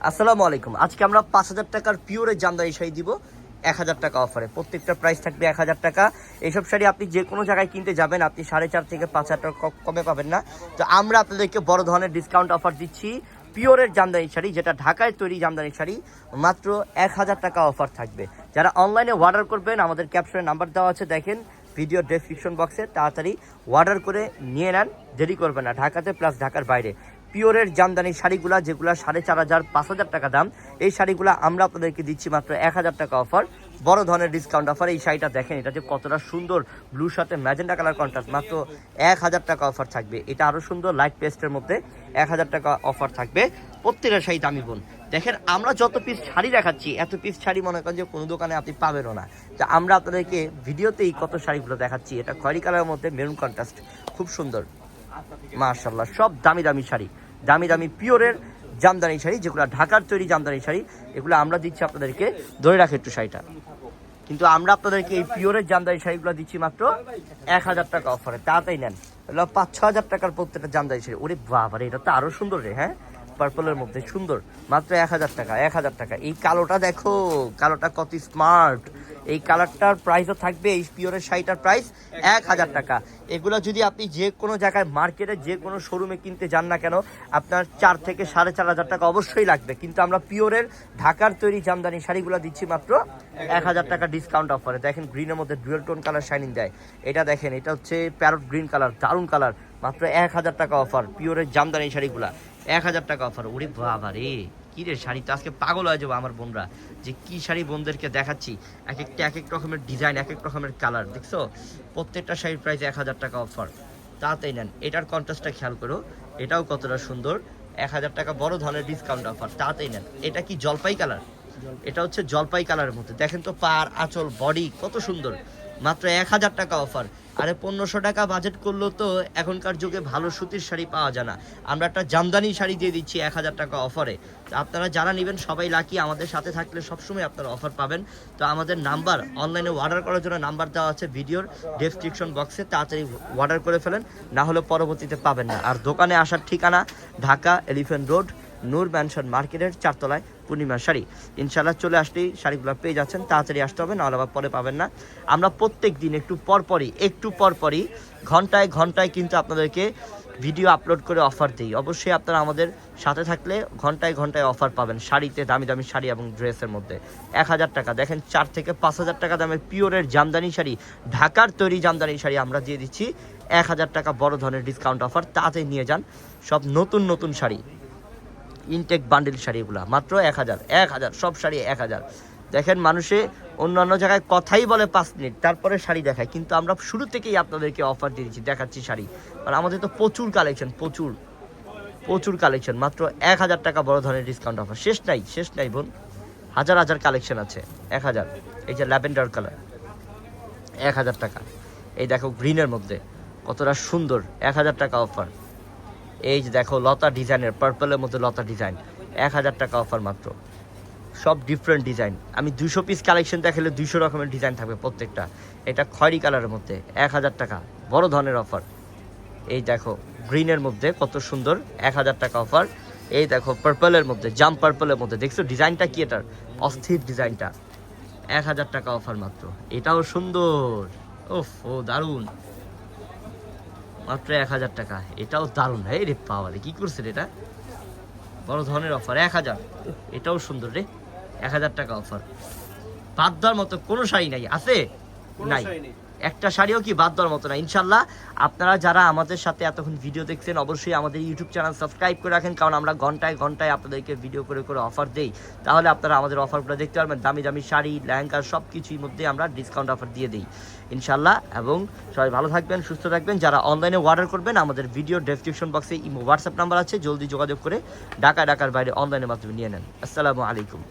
আসসালামু আলাইকুম। আজকে আমরা 5,000 টাকার পিওরের জামদানি শাড়ি দিব 1,000 টাকা অফারে। প্রত্যেকটা প্রাইস থাকবে 1,000 টাকা। এইসব শাড়ি আপনি যে কোনো জায়গায় কিনতে যাবেন আপনি 4,500 থেকে 5,000 টাকা কমে পাবেন না। তো আমরা আপনাদেরকে বড় ধরনের ডিসকাউন্ট অফার দিচ্ছি পিওরের জামদানি শাড়ি, যেটা ঢাকায় তৈরি জামদানি শাড়ি, মাত্র 1,000 টাকা অফার থাকবে। যারা অনলাইনে অর্ডার করবেন আমাদের ক্যাপশনে নাম্বার দেওয়া আছে, দেখেন ভিডিও ডেসক্রিপশন বক্সে, তাড়াতাড়ি অর্ডার করে নিয়ে নেন, দেরি করবেন না। ঢাকাতে প্লাস ঢাকার বাইরে পিওরের জামদানি শাড়িগুলা যেগুলো 4,500 5,000 টাকা দাম, এই শাড়িগুলো আমরা আপনাদেরকে দিচ্ছি মাত্র 1,000 টাকা অফার, বড় ধরনের ডিসকাউন্ট অফার। এই শাড়িটা দেখেন, এটা যে কতটা সুন্দর, ব্লুর সাথে ম্যাজেন্টা কালার কন্ট্রাস্ট, মাত্র 1,000 টাকা অফার থাকবে। এটা আরও সুন্দর লাইট পেস্টের মধ্যে 1,000 টাকা অফার থাকবে। প্রত্যেকটা শাড়ি দামি বোন। দেখেন আমরা যত পিস শাড়ি দেখাচ্ছি এত পিস শাড়ি মনে করেন যে কোনো দোকানে আপনি পাবেনও না। তো আমরা আপনাদেরকে ভিডিওতেই কত শাড়িগুলো দেখাচ্ছি। এটা খয়েরি কালারের মধ্যে মেরুন কন্ট্রাস্ট, খুব সুন্দর মাশাআল্লাহ। সব দামি দামি শাড়ি, দামি দামি পিওরের জামদানি শাড়ি, যেগুলো ঢাকার তৈরি জামদানি শাড়ি, এগুলো আমরা দিচ্ছি আপনাদেরকে। ধরে রাখে একটু শাড়িটা, কিন্তু আমরা আপনাদেরকে এই পিওরের জামদানি শাড়িগুলো দিচ্ছি মাত্র 1,000 টাকা অফারে। তাড়াতাড়ি নেন, এগুলো 5-6 হাজার টাকার প্রত্যেকটা জামদানি শাড়ি। ওরে বাবারে, এটা তো আরো সুন্দর রে। হ্যাঁ, পার্পলের মধ্যে সুন্দর, মাত্র 1,000 টাকা। 1,000 টাকা। এই কালোটা দেখো, কালোটা কত স্মার্ট। এই কালারটার প্রাইসও থাকবে, এই পিওরের শাড়িটার প্রাইস 1,000 টাকা। এগুলো যদি আপনি যে কোনো জায়গায় মার্কেটে যে কোনো শোরুমে কিনতে যান না কেন, আপনার 4 থেকে 4,500 টাকা অবশ্যই লাগবে। কিন্তু আমরা পিওরের ঢাকার তৈরি জামদানি শাড়িগুলো দিচ্ছি মাত্র 1,000 টাকা ডিসকাউন্ট অফারে। দেখেন গ্রিনের মধ্যে ডুয়েল টোন কালার শাইনিং দেয়। এটা দেখেন, এটা হচ্ছে প্যারট গ্রিন কালার, দারুণ কালার, মাত্র 1,000 টাকা অফার। পিওরের জামদানি শাড়িগুলা 1,000 টাকা অফার। ওরে বাবা রে, কি রে শাড়ি, তো আজকে পাগল হয়ে যাবো আমার বোনরা, যে কি শাড়ি বোনদেরকে দেখাচ্ছি। এক একটা এক এক রকমের ডিজাইন, এক এক রকমের কালার, দেখছো? প্রত্যেকটা শাড়ির প্রাইস 1,000 টাকা অফার। তাড়াতাড়ি নেন। এটার কন্ট্রাস্টটা খেয়াল করো, এটাও কতটা সুন্দর। 1,000 টাকা বড় ধরনের ডিসকাউন্ট অফার। তাড়াতাড়ি নেন। এটা কি জলপাই কালার? এটা হচ্ছে জলপাই কালারের মধ্যে। দেখেন তো পার, আঁচল, বডি কত সুন্দর, মাত্র 1,000 টাকা অফার। আরে 1,500 টাকা বাজেট করলেও তো এখনকার যুগে ভালো সুতির শাড়ি পাওয়া যায় না। আমরা একটা জামদানি শাড়ি দিয়ে দিচ্ছি 1,000 টাকা অফারে। তো আপনারা যারা নেবেন সবাই লাকি, আমাদের সাথে থাকলে সবসময় আপনারা অফার পাবেন। তো আমাদের নাম্বার, অনলাইনে অর্ডার করার জন্য নাম্বার দেওয়া আছে ভিডিওর ডেসক্রিপশন বক্সে, তাড়াতাড়ি অর্ডার করে ফেলেন, না হলে পরবর্তীতে পাবেন না। আর দোকানে আসার ঠিকানা ঢাকা এলিফ্যান্ট রোড, নূর ম্যানশন মার্কেটের 4 তলায় পূর্ণিমা শাড়ি। ইনশাল্লাহ চলে আসলেই শাড়িগুলো পেয়ে যাচ্ছেন, তাড়াতাড়ি আসতে হবে, নাহলে আবার পরে পাবেন না। আমরা প্রত্যেক দিন একটু পরপরই ঘন্টায় ঘন্টায় কিন্তু আপনাদেরকে ভিডিও আপলোড করে অফার দিই। অবশ্যই আপনারা আমাদের সাথে থাকলে ঘন্টায় ঘন্টায় অফার পাবেন শাড়িতে, দামি দামি শাড়ি এবং ড্রেসের মধ্যে। 1,000 টাকা। দেখেন 4 থেকে 5,000 টাকা দামের পিওরের জামদানি শাড়ি, ঢাকার তৈরি জামদানি শাড়ি আমরা দিয়ে দিচ্ছি 1,000 টাকা বড় ধরনের ডিসকাউন্ট অফার। তাড়াতাড়ি নিয়ে যান। সব নতুন নতুন শাড়ি, ইনটেক বান্ডিল শাড়িগুলা মাত্র 1,000 সব শাড়ি 1,000। দেখেন মানুষে অন্যান্য জায়গায় কথাই বলে 5 মিনিট তারপরে শাড়ি দেখায়, কিন্তু আমরা শুরু থেকেই আপনাদেরকে অফার দিয়েছি, দেখাচ্ছি শাড়ি। আর আমাদের তো প্রচুর কালেকশন, প্রচুর কালেকশন। মাত্র 1,000 টাকা বড় ধরনের ডিসকাউন্ট অফার। শেষ নাই বোন, হাজার কালেকশন আছে। 1,000। এই যে ল্যাভেন্ডার কালার, 1,000 টাকা। এই দেখো গ্রিনের মধ্যে কতটা সুন্দর, 1,000 টাকা অফার। এই যে দেখো লতা ডিজাইনের, পার্পলের মধ্যে লতা ডিজাইন, 1,000 টাকা অফার মাত্র। সব ডিফারেন্ট ডিজাইন। আমি 200 পিস কালেকশন দেখালে 200 রকমের ডিজাইন থাকবে প্রত্যেকটা। এটা খয়েরি কালারের মধ্যে 1,000 টাকা বড় ধরনের অফার। এই দেখো গ্রিনের মধ্যে কত সুন্দর, 1,000 টাকা অফার। এই দেখো পার্পলের মধ্যে, জাম পার্পলের মধ্যে, দেখছো ডিজাইনটা কি, এটার অস্থির ডিজাইনটা, 1,000 টাকা অফার মাত্র। এটাও সুন্দর, ওফ ও দারুণ, মাত্র 1,000 টাকা। এটাও দারুণ। এই রে পাওয়ারে, কি করছে এটা, বড় ধরনের অফার 1,000। এটাও সুন্দর রে, 1,000 টাকা অফার। বাদ দেওয়ার মতো কোনো শাড়ি নাই, আছে নাই, একটা শাড়িও কি বাদ দেওয়ার মতো না। ইনশাল্লাহ আপনারা যারা আমাদের সাথে এতক্ষণ ভিডিও দেখছেন অবশ্যই আমাদের ইউটিউব চ্যানেল সাবস্ক্রাইব করে রাখেন, কারণ আমরা ঘন্টায় ঘন্টায় আপনাদেরকে ভিডিও করে করে অফার দেই। তাহলে আপনারা আমাদের অফারগুলো দেখতে পারবেন। দামি দামি শাড়ি, লেহেঙ্গা সব কিছুর মধ্যে আমরা ডিসকাউন্ট অফার দিয়ে দিই ইনশাল্লাহ। এবং সবাই ভালো থাকবেন, সুস্থ থাকবেন। যারা অনলাইনে অর্ডার করবেন আমাদের ভিডিও ডেসক্রিপশন বক্সে ইমো হোয়াটসঅ্যাপ নাম্বার আছে, জলদি যোগাযোগ করে ঢাকার বাইরে অনলাইনের মাধ্যমে নিয়ে নেন। আসসালামু আলাইকুম।